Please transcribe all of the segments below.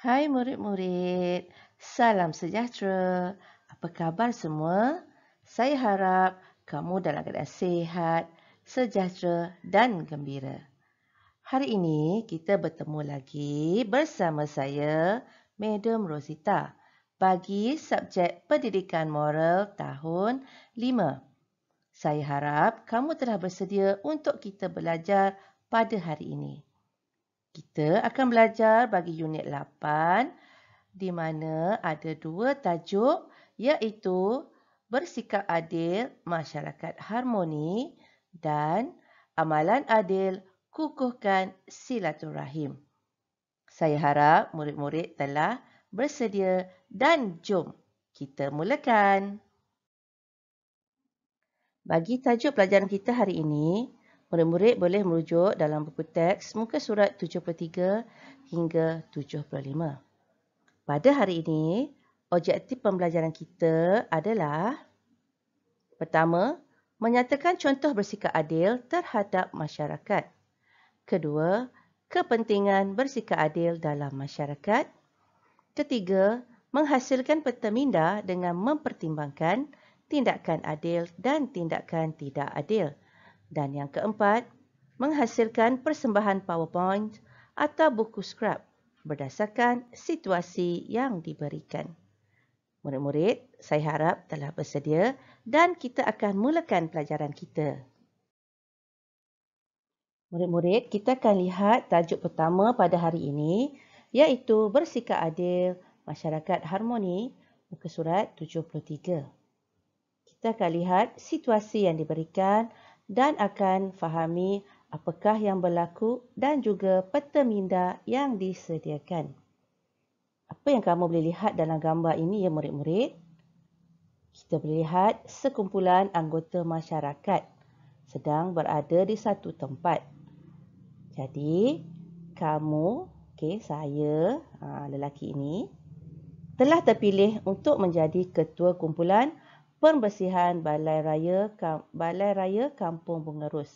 Hai murid-murid, salam sejahtera. Apa khabar semua? Saya harap kamu dalam keadaan sihat, sejahtera dan gembira. Hari ini kita bertemu lagi bersama saya, Madam Rosita, bagi subjek Pendidikan Moral tahun 5. Saya harap kamu telah bersedia untuk kita belajar pada hari ini. Kita akan belajar bagi unit 8 di mana ada dua tajuk iaitu bersikap adil, masyarakat harmoni dan amalan adil, kukuhkan silaturahim. Saya harap murid-murid telah bersedia dan jom kita mulakan. Bagi tajuk pelajaran kita hari ini, murid-murid boleh merujuk dalam buku teks muka surat 73 hingga 75. Pada hari ini, objektif pembelajaran kita adalah pertama, menyatakan contoh bersikap adil terhadap masyarakat. Kedua, kepentingan bersikap adil dalam masyarakat. Ketiga, menghasilkan peta minda dengan mempertimbangkan tindakan adil dan tindakan tidak adil. Dan yang keempat, menghasilkan persembahan PowerPoint atau buku scrap berdasarkan situasi yang diberikan. Murid-murid, saya harap telah bersedia dan kita akan mulakan pelajaran kita. Murid-murid, kita akan lihat tajuk pertama pada hari ini iaitu bersikap adil, masyarakat harmoni, muka surat 73. Kita akan lihat situasi yang diberikan dan akan fahami apakah yang berlaku dan juga peta minda yang disediakan. Apa yang kamu boleh lihat dalam gambar ini ya murid-murid? Kita boleh lihat sekumpulan anggota masyarakat sedang berada di satu tempat. Jadi, kamu, saya, lelaki ini, telah terpilih untuk menjadi ketua kumpulan pembersihan Balai Raya Kampung Bungarus.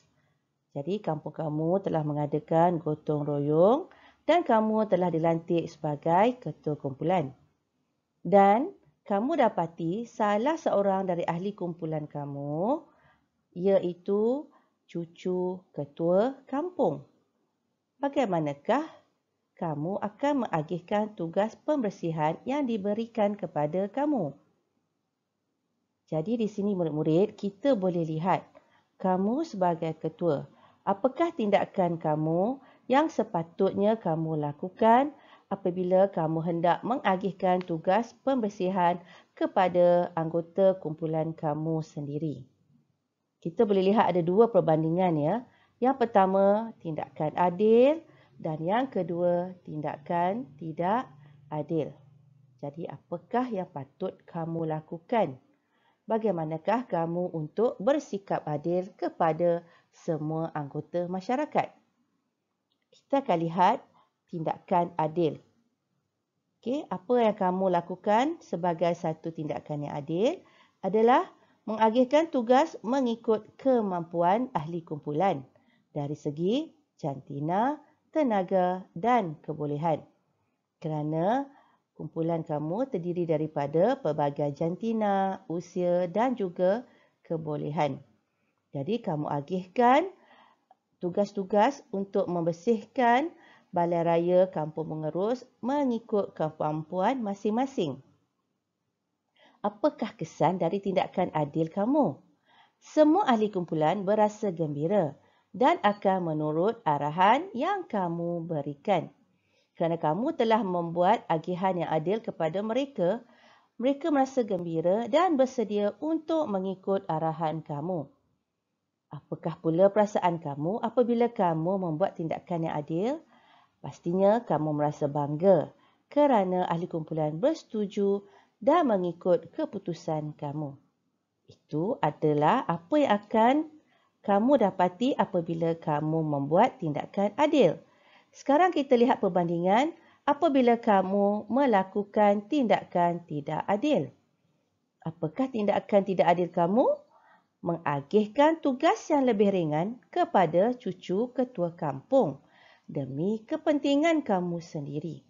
Jadi, kampung kamu telah mengadakan gotong royong dan kamu telah dilantik sebagai ketua kumpulan. Dan kamu dapati salah seorang dari ahli kumpulan kamu iaitu cucu ketua kampung. Bagaimanakah kamu akan mengagihkan tugas pembersihan yang diberikan kepada kamu? Jadi di sini murid-murid kita boleh lihat kamu sebagai ketua. Apakah tindakan kamu yang sepatutnya kamu lakukan apabila kamu hendak mengagihkan tugas pembersihan kepada anggota kumpulan kamu sendiri? Kita boleh lihat ada dua perbandingan ya. Yang pertama, tindakan adil dan yang kedua, tindakan tidak adil. Jadi, apakah yang patut kamu lakukan? Bagaimanakah kamu untuk bersikap adil kepada semua anggota masyarakat? Kita akan lihat tindakan adil. Apa yang kamu lakukan sebagai satu tindakan yang adil adalah mengagihkan tugas mengikut kemampuan ahli kumpulan dari segi jantina, tenaga dan kebolehan. Kerana kumpulan kamu terdiri daripada pelbagai jantina, usia dan juga kebolehan. Jadi kamu agihkan tugas-tugas untuk membersihkan Balai Raya Kampung Bungarus mengikut kemampuan masing-masing. Apakah kesan dari tindakan adil kamu? Semua ahli kumpulan berasa gembira dan akan menurut arahan yang kamu berikan. Kerana kamu telah membuat agihan yang adil kepada mereka, mereka merasa gembira dan bersedia untuk mengikut arahan kamu. Apakah pula perasaan kamu apabila kamu membuat tindakan yang adil? Pastinya kamu merasa bangga kerana ahli kumpulan bersetuju dan mengikut keputusan kamu. Itu adalah apa yang akan kamu dapati apabila kamu membuat tindakan adil. Sekarang kita lihat perbandingan apabila kamu melakukan tindakan tidak adil. Apakah tindakan tidak adil kamu? Mengagihkan tugas yang lebih ringan kepada cucu ketua kampung demi kepentingan kamu sendiri.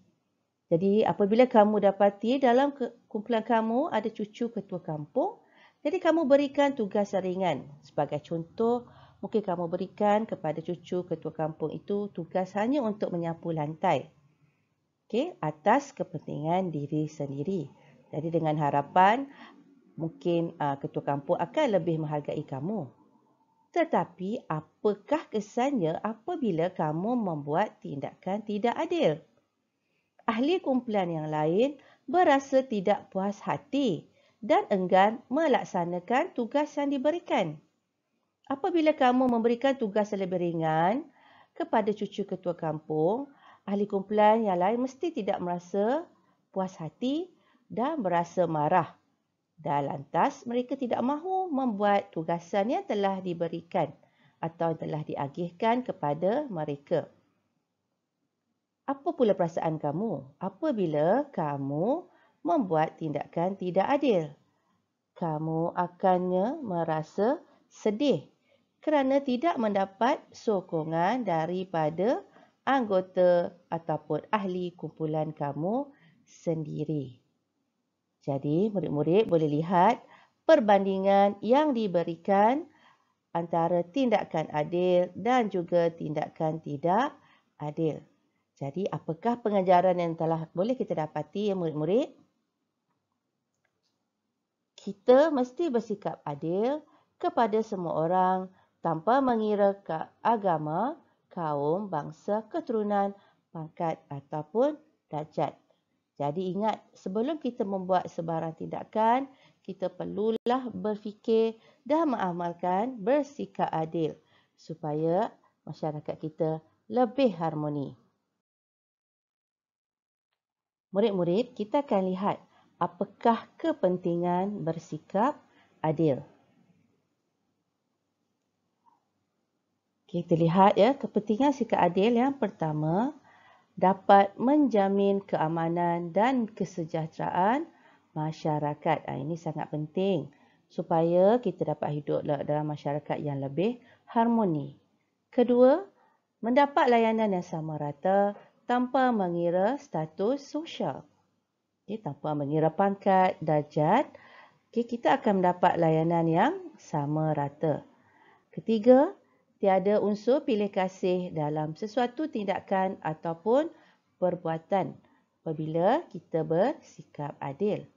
Jadi apabila kamu dapati dalam kumpulan kamu ada cucu ketua kampung, jadi kamu berikan tugas ringan. Sebagai contoh, mungkin kamu berikan kepada cucu ketua kampung itu tugas hanya untuk menyapu lantai. Okey, atas kepentingan diri sendiri. Jadi dengan harapan mungkin ketua kampung akan lebih menghargai kamu. Tetapi apakah kesannya apabila kamu membuat tindakan tidak adil? Ahli kumpulan yang lain berasa tidak puas hati dan enggan melaksanakan tugas yang diberikan. Apabila kamu memberikan tugas yang lebih ringan kepada cucu ketua kampung, ahli kumpulan yang lain mesti tidak merasa puas hati dan berasa marah. Dan lantas mereka tidak mahu membuat tugasan yang telah diberikan atau telah diagihkan kepada mereka. Apa pula perasaan kamu apabila kamu membuat tindakan tidak adil? Kamu akannya merasa sedih kerana tidak mendapat sokongan daripada anggota ataupun ahli kumpulan kamu sendiri. Jadi, murid-murid boleh lihat perbandingan yang diberikan antara tindakan adil dan juga tindakan tidak adil. Jadi, apakah pengajaran yang telah boleh kita dapati ya murid-murid? Kita mesti bersikap adil kepada semua orang tanpa mengira agama, kaum, bangsa, keturunan, pangkat ataupun darjat. Jadi ingat, sebelum kita membuat sebarang tindakan, kita perlulah berfikir dan mengamalkan bersikap adil supaya masyarakat kita lebih harmoni. Murid-murid, kita akan lihat apakah kepentingan bersikap adil. Kita lihat ya, kepentingan sikap adil yang pertama dapat menjamin keamanan dan kesejahteraan masyarakat. Ini sangat penting supaya kita dapat hidup dalam masyarakat yang lebih harmoni. Kedua, mendapat layanan yang sama rata tanpa mengira status sosial. Tanpa mengira pangkat, darjat, kita akan mendapat layanan yang sama rata. Ketiga, tiada unsur pilih kasih dalam sesuatu tindakan ataupun perbuatan apabila kita bersikap adil.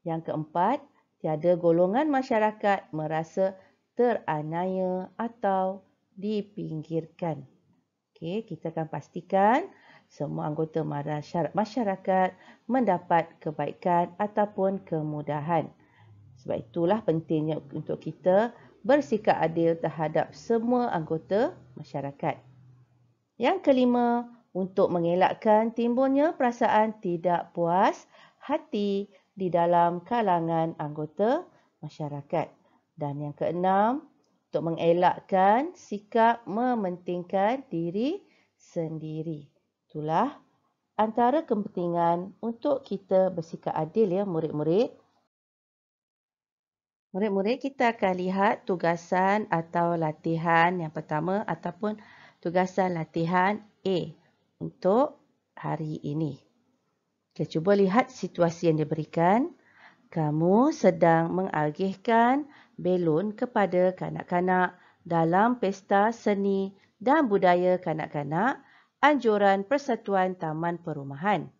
Yang keempat, tiada golongan masyarakat merasa teraniaya atau dipinggirkan. Kita akan pastikan semua anggota masyarakat mendapat kebaikan ataupun kemudahan. Sebab itulah pentingnya untuk kita bersikap adil terhadap semua anggota masyarakat. Yang kelima, untuk mengelakkan timbulnya perasaan tidak puas hati di dalam kalangan anggota masyarakat. Dan yang keenam, untuk mengelakkan sikap mementingkan diri sendiri. Itulah antara kepentingan untuk kita bersikap adil ya murid-murid. Murid-murid, kita akan lihat tugasan atau latihan yang pertama ataupun tugasan latihan A untuk hari ini. Kita cuba lihat situasi yang diberikan. Kamu sedang mengagihkan belon kepada kanak-kanak dalam pesta seni dan budaya kanak-kanak anjuran Persatuan Taman Perumahan.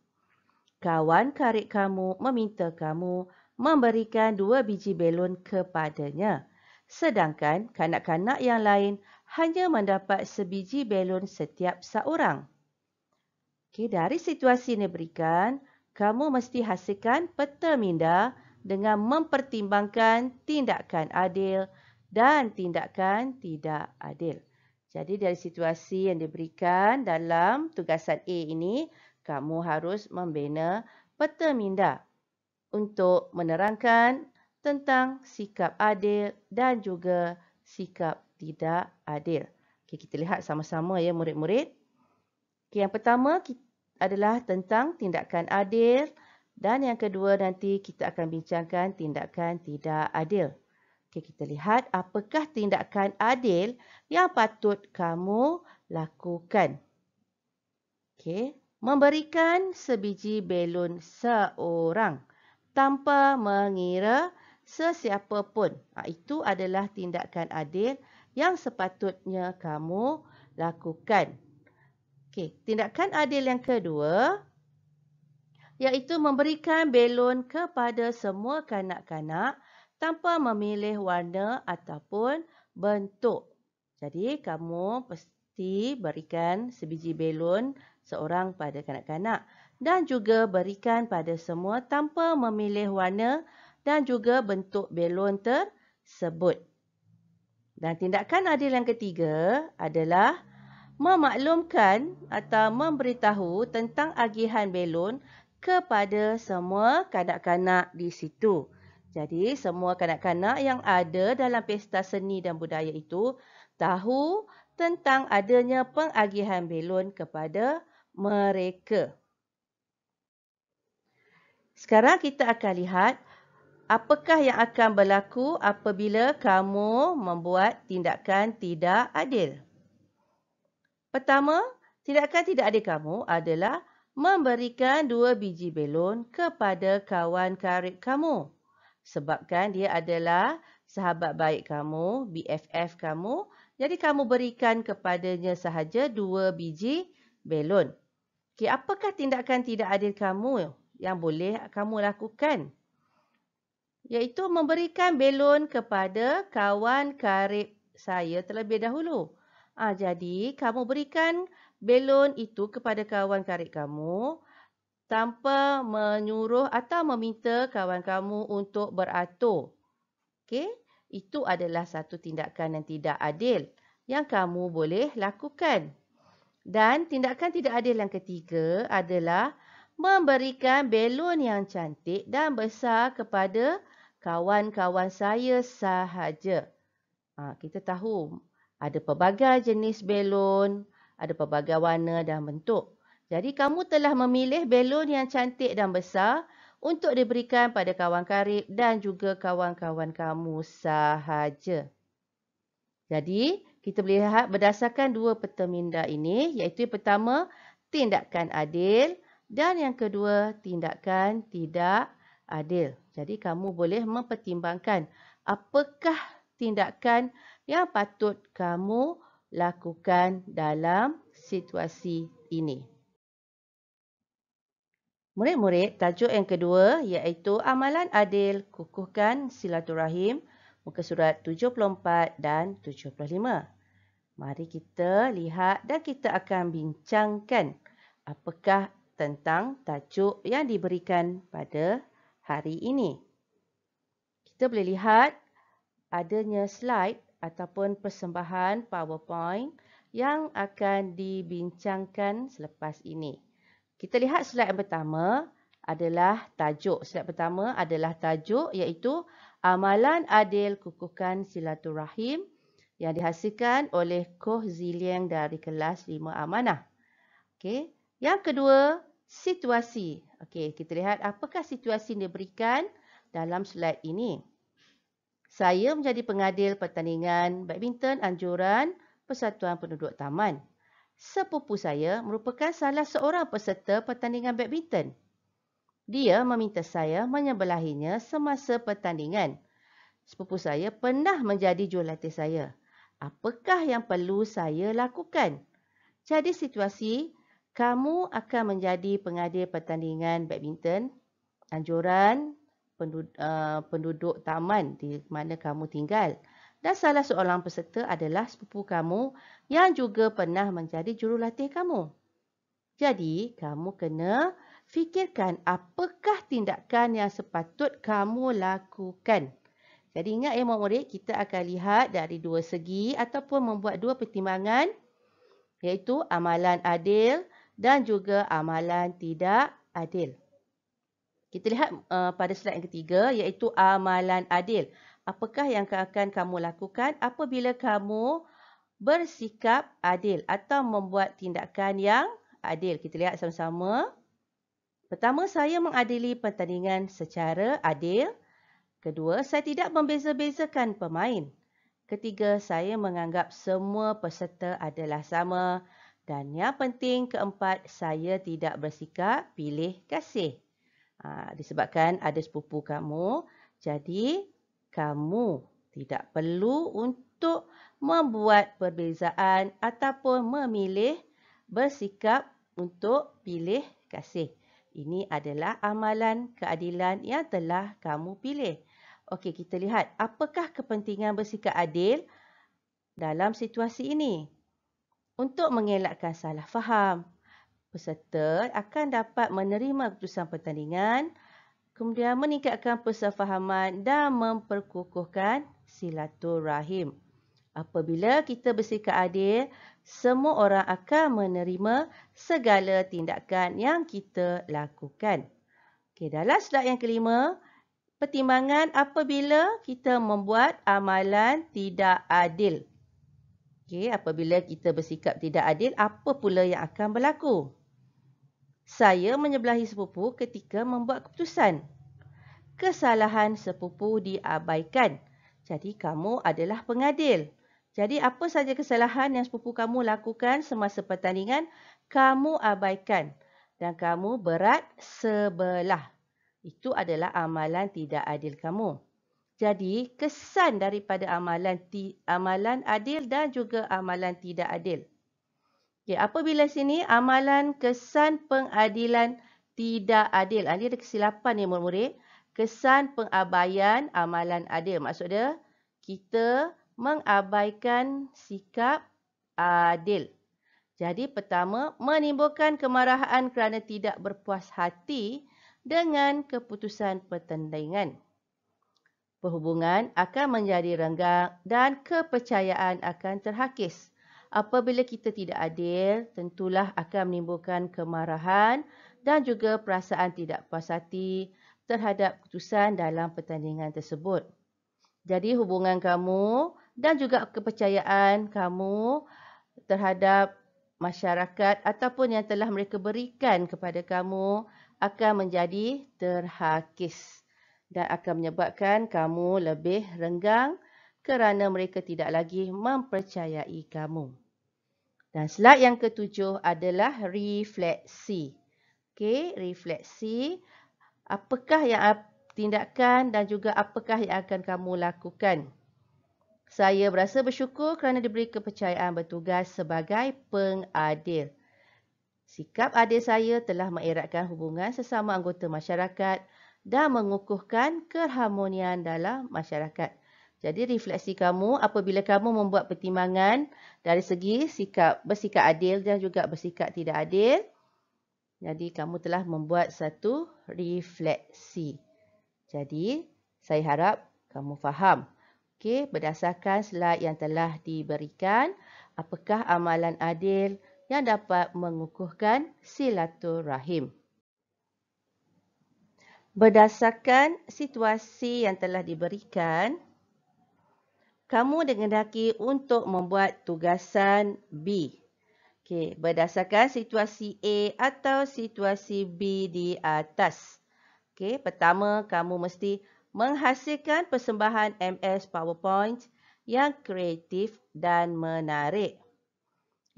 Kawan karib kamu meminta kamu memberikan 2 biji belon kepadanya. Sedangkan kanak-kanak yang lain hanya mendapat sebiji belon setiap seorang. Dari situasi yang diberikan, kamu mesti hasilkan peta minda dengan mempertimbangkan tindakan adil dan tindakan tidak adil. Jadi dari situasi yang diberikan dalam tugasan A ini, kamu harus membina peta minda untuk menerangkan tentang sikap adil dan juga sikap tidak adil. Kita lihat sama-sama ya murid-murid. Yang pertama adalah tentang tindakan adil dan yang kedua nanti kita akan bincangkan tindakan tidak adil. Kita lihat apakah tindakan adil yang patut kamu lakukan. memberikan sebiji belon seorang tanpa mengira sesiapa pun. Itu adalah tindakan adil yang sepatutnya kamu lakukan. Okey, tindakan adil yang kedua iaitu memberikan belon kepada semua kanak-kanak tanpa memilih warna ataupun bentuk. Jadi, kamu mesti berikan sebiji belon seorang pada kanak-kanak dan juga berikan pada semua tanpa memilih warna dan juga bentuk belon tersebut. Dan tindakan adil yang ketiga adalah memaklumkan atau memberitahu tentang agihan belon kepada semua kanak-kanak di situ. Jadi, semua kanak-kanak yang ada dalam pesta seni dan budaya itu tahu tentang adanya pengagihan belon kepada mereka. Sekarang kita akan lihat apakah yang akan berlaku apabila kamu membuat tindakan tidak adil. Pertama, tindakan tidak adil kamu adalah memberikan 2 biji belon kepada kawan karib kamu. Sebabkan dia adalah sahabat baik kamu, BFF kamu. Jadi kamu berikan kepadanya sahaja 2 biji belon. Okey, apakah tindakan tidak adil kamu yang boleh kamu lakukan? Iaitu memberikan belon kepada kawan karib saya terlebih dahulu. Jadi, kamu berikan belon itu kepada kawan karib kamu tanpa menyuruh atau meminta kawan kamu untuk beratur. Okey, itu adalah satu tindakan yang tidak adil yang kamu boleh lakukan. Dan tindakan tidak adil yang ketiga adalah memberikan belon yang cantik dan besar kepada kawan-kawan saya sahaja. Kita tahu ada pelbagai jenis belon, ada pelbagai warna dan bentuk. Jadi kamu telah memilih belon yang cantik dan besar untuk diberikan pada kawan karib dan juga kawan-kawan kamu sahaja. Jadi, kita boleh lihat berdasarkan 2 peta minda ini, iaitu yang pertama, tindakan adil dan yang kedua, tindakan tidak adil. Jadi, kamu boleh mempertimbangkan apakah tindakan yang patut kamu lakukan dalam situasi ini. Murid-murid, tajuk yang kedua iaitu amalan adil kukuhkan silaturahim, muka surat 74 dan 75. Mari kita lihat dan kita akan bincangkan apakah tentang tajuk yang diberikan pada hari ini. Kita boleh lihat adanya slide ataupun persembahan PowerPoint yang akan dibincangkan selepas ini. Kita lihat slide yang pertama adalah tajuk. Slide pertama adalah tajuk iaitu amalan adil kukuhkan silaturahim yang dihasilkan oleh Koh Ziliang dari kelas 5 amanah. Okey. Yang kedua, situasi. Okey, kita lihat apakah situasi yang diberikan dalam slide ini. Saya menjadi pengadil pertandingan badminton anjuran Persatuan Penduduk Taman. Sepupu saya merupakan salah seorang peserta pertandingan badminton. Dia meminta saya menyebelahinya semasa pertandingan. Sepupu saya pernah menjadi jurulatih saya. Apakah yang perlu saya lakukan? Jadi situasi, kamu akan menjadi pengadil pertandingan badminton anjuran penduduk taman di mana kamu tinggal. Dan salah seorang peserta adalah sepupu kamu yang juga pernah menjadi jurulatih kamu. Jadi, kamu kena fikirkan apakah tindakan yang sepatut kamu lakukan. Jadi ingat ya murid-murid, kita akan lihat dari 2 segi ataupun membuat 2 pertimbangan iaitu amalan adil dan juga amalan tidak adil. Kita lihat pada slide yang ketiga iaitu amalan adil. Apakah yang akan kamu lakukan apabila kamu bersikap adil atau membuat tindakan yang adil? Kita lihat sama-sama. Pertama, saya mengadili pertandingan secara adil. Kedua, saya tidak membeza-bezakan pemain. Ketiga, saya menganggap semua peserta adalah sama. Dan yang penting keempat, saya tidak bersikap pilih kasih. Disebabkan ada sepupu kamu, jadi kamu tidak perlu untuk membuat perbezaan ataupun memilih bersikap untuk pilih kasih. Ini adalah amalan keadilan yang telah kamu pilih. Okey, kita lihat apakah kepentingan bersikap adil dalam situasi ini. Untuk mengelakkan salah faham, peserta akan dapat menerima keputusan pertandingan, kemudian meningkatkan persefahaman dan memperkukuhkan silaturahim. Apabila kita bersikap adil, semua orang akan menerima segala tindakan yang kita lakukan. Okey, dalam slide yang kelima, pertimbangan apabila kita membuat amalan tidak adil. Okey, apabila kita bersikap tidak adil, apa pula yang akan berlaku? Saya menyebelahi sepupu ketika membuat keputusan. Kesalahan sepupu diabaikan. Jadi kamu adalah pengadil. Jadi apa saja kesalahan yang sepupu kamu lakukan semasa pertandingan, kamu abaikan. Dan kamu berat sebelah. Itu adalah amalan tidak adil kamu. Jadi, kesan daripada amalan adil dan juga amalan tidak adil. Okay, apabila sini amalan kesan pengadilan tidak adil. Ini ada kesilapan ni murid-murid. Kesan pengabaian amalan adil. Maksudnya, kita mengabaikan sikap adil. Jadi, pertama, menimbulkan kemarahan kerana tidak berpuas hati dengan keputusan pertandingan. Perhubungan akan menjadi renggang dan kepercayaan akan terhakis. Apabila kita tidak adil, tentulah akan menimbulkan kemarahan dan juga perasaan tidak puas hati terhadap keputusan dalam pertandingan tersebut. Jadi hubungan kamu dan juga kepercayaan kamu terhadap masyarakat ataupun yang telah mereka berikan kepada kamu akan menjadi terhakis. Dan akan menyebabkan kamu lebih renggang kerana mereka tidak lagi mempercayai kamu. Dan slide yang ketujuh adalah refleksi. Okey, refleksi. Apakah yang tindakan dan juga apakah yang akan kamu lakukan? Saya berasa bersyukur kerana diberi kepercayaan bertugas sebagai pengadil. Sikap adil saya telah mengeratkan hubungan sesama anggota masyarakat dan mengukuhkan keharmonian dalam masyarakat. Jadi refleksi kamu apabila kamu membuat pertimbangan dari segi bersikap adil dan juga bersikap tidak adil. Jadi kamu telah membuat satu refleksi. Jadi saya harap kamu faham. Okey, berdasarkan slide yang telah diberikan, apakah amalan adil yang dapat mengukuhkan silaturahim. Berdasarkan situasi yang telah diberikan, kamu dikehendaki untuk membuat tugasan B. Okey, berdasarkan situasi A atau situasi B di atas. Okey, pertama kamu mesti menghasilkan persembahan MS PowerPoint yang kreatif dan menarik.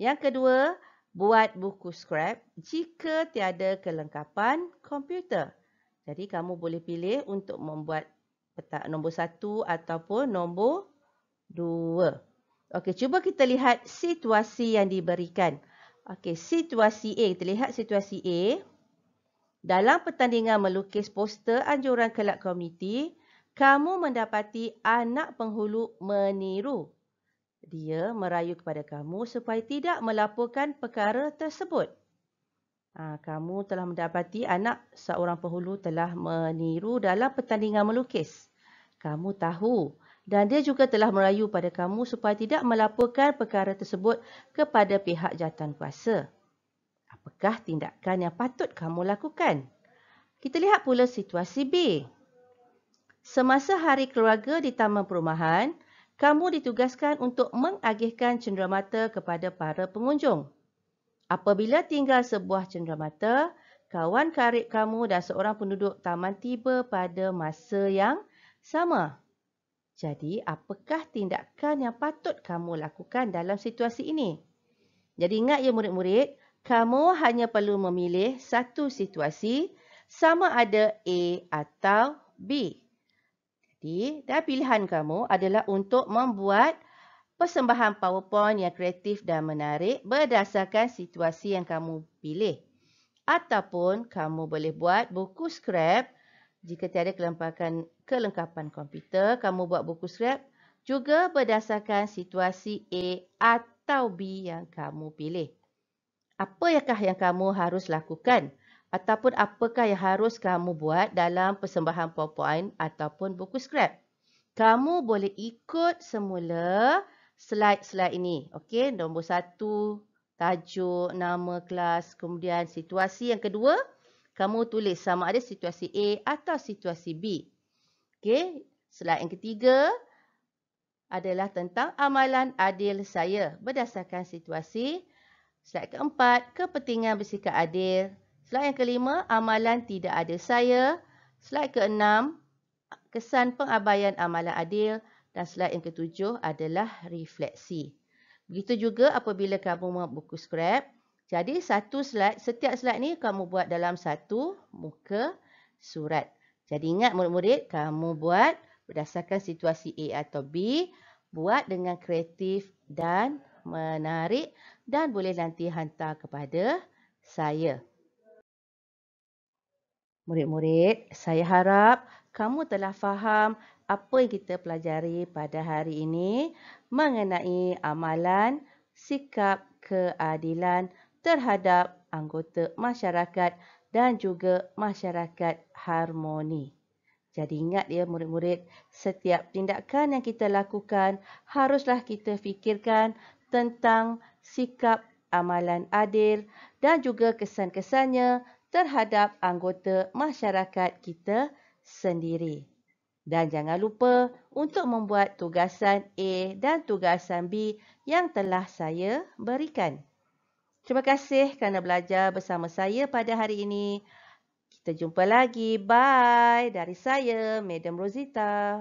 Yang kedua, buat buku scrap jika tiada kelengkapan komputer. Jadi kamu boleh pilih untuk membuat nombor 1 ataupun nombor 2. Okey, cuba kita lihat situasi yang diberikan. Okey, situasi A. Kita lihat situasi A. Dalam pertandingan melukis poster anjuran kelab komuniti, kamu mendapati anak penghulu meniru. Dia merayu kepada kamu supaya tidak melaporkan perkara tersebut. Kamu telah mendapati anak seorang penghulu telah meniru dalam pertandingan melukis. Kamu tahu dan dia juga telah merayu pada kamu supaya tidak melaporkan perkara tersebut kepada pihak jawatankuasa. Apakah tindakan yang patut kamu lakukan? Kita lihat pula situasi B. Semasa hari keluarga di Taman Perumahan, kamu ditugaskan untuk mengagihkan cenderamata kepada para pengunjung. Apabila tinggal sebuah cenderamata, kawan karib kamu dan seorang penduduk taman tiba pada masa yang sama. Jadi, apakah tindakan yang patut kamu lakukan dalam situasi ini? Jadi ingat ya murid-murid, kamu hanya perlu memilih satu situasi sama ada A atau B. Jadi, dan pilihan kamu adalah untuk membuat persembahan PowerPoint yang kreatif dan menarik berdasarkan situasi yang kamu pilih. Ataupun kamu boleh buat buku scrap jika tiada kelengkapan komputer, kamu buat buku scrap juga berdasarkan situasi A atau B yang kamu pilih. Apakah yang kamu harus lakukan? Ataupun apakah yang harus kamu buat dalam persembahan PowerPoint ataupun buku scrap? Kamu boleh ikut semula slide-slide ini. Okey, nombor 1, tajuk, nama kelas, kemudian situasi yang kedua, kamu tulis sama ada situasi A atau situasi B. Okey, slide yang ketiga adalah tentang amalan adil saya berdasarkan situasi. Slide keempat, kepentingan bersikap adil. Slide yang kelima, amalan tidak ada saya. Slide keenam, kesan pengabaian amalan adil. Dan slide yang ketujuh adalah refleksi. Begitu juga apabila kamu membuat buku scrap. Jadi setiap slide ni kamu buat dalam satu muka surat. Jadi ingat murid-murid, kamu buat berdasarkan situasi A atau B. Buat dengan kreatif dan menarik dan boleh nanti hantar kepada saya. Murid-murid, saya harap kamu telah faham apa yang kita pelajari pada hari ini mengenai amalan sikap keadilan terhadap anggota masyarakat dan juga masyarakat harmoni. Jadi ingat ya murid-murid, setiap tindakan yang kita lakukan haruslah kita fikirkan tentang sikap amalan adil dan juga kesan-kesannya terhadap anggota masyarakat kita sendiri. Dan jangan lupa untuk membuat tugasan A dan tugasan B yang telah saya berikan. Terima kasih kerana belajar bersama saya pada hari ini. Kita jumpa lagi. Bye. Dari saya, Madam Rosita.